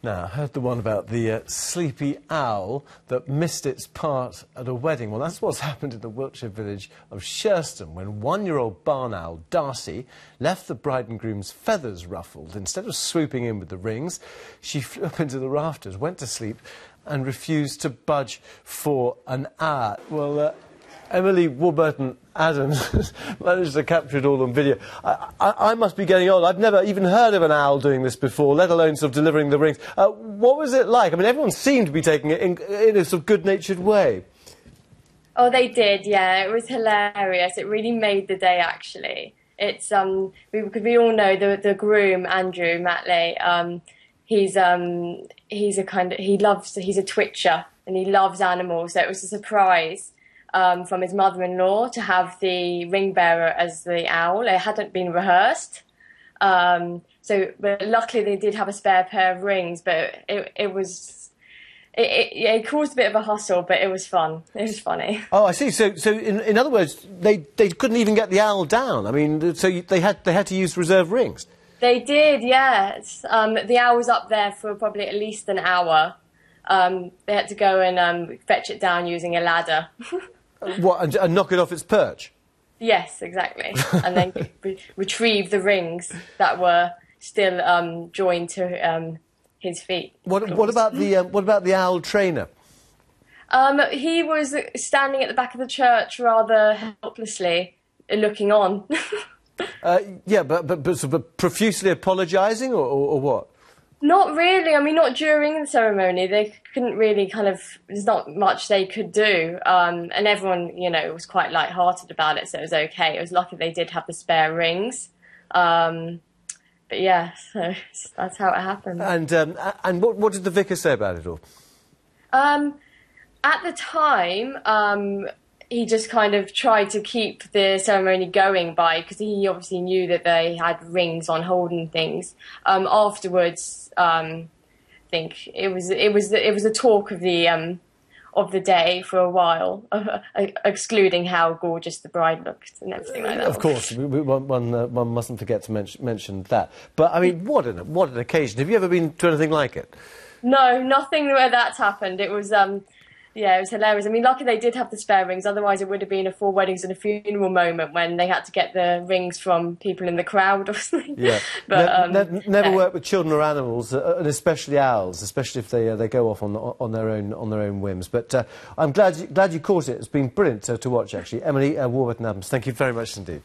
Now, I heard the one about the sleepy owl that missed its part at a wedding. Well, that's what's happened in the Wiltshire village of Sherston when one-year-old barn owl, Darcy, left the bride and groom's feathers ruffled. Instead of swooping in with the rings, she flew up into the rafters, went to sleep and refused to budge for an hour. Well, Emily Warburton-Adams managed to capture it all on video. I must be getting old. I've never even heard of an owl doing this before, let alone sort of delivering the rings. What was it like? I mean, everyone seemed to be taking it in a sort of good-natured way. Oh, they did, yeah. It was hilarious. It really made the day, actually. It's we all know the groom, Andrew Matley. He's a twitcher and he loves animals. So it was a surprise. From his mother-in-law to have the ring bearer as the owl. It hadn't been rehearsed. But luckily they did have a spare pair of rings, but it caused a bit of a hustle, but it was fun. It was funny. Oh, I see. So in other words, they couldn't even get the owl down. I mean, so they had to use reserve rings. They did, yes. The owl was up there for probably at least an hour. They had to go and fetch it down using a ladder. What, and knock it off its perch? Yes, exactly. And then retrieve the rings that were still joined to his feet. What about the owl trainer? He was standing at the back of the church rather helplessly, looking on. Yeah, but profusely apologising or what? Not really. I mean, not during the ceremony. They couldn't really there's not much they could do. And everyone, was quite light-hearted about it, so it was okay. It was lucky they did have the spare rings. But yeah, so that's how it happened. And what did the vicar say about it all? At the time, he just kind of tried to keep the ceremony going because he obviously knew that they had rings on hold and things. Afterwards, I think it was a talk of the day for a while, excluding how gorgeous the bride looked and everything like that. Of course, one mustn't forget to mention that. But I mean, what an occasion! Have you ever been to anything like it? No, nothing where that's happened. It was. Yeah, it was hilarious. I mean, lucky they did have the spare rings. Otherwise, it would have been a full weddings and a funeral moment when they had to get the rings from people in the crowd or something. Yeah, but never work with children or animals, and especially owls, especially if they go off on their own whims. But I'm glad you caught it. It's been brilliant to watch, actually. Emily Warburton-Adams, thank you very much indeed.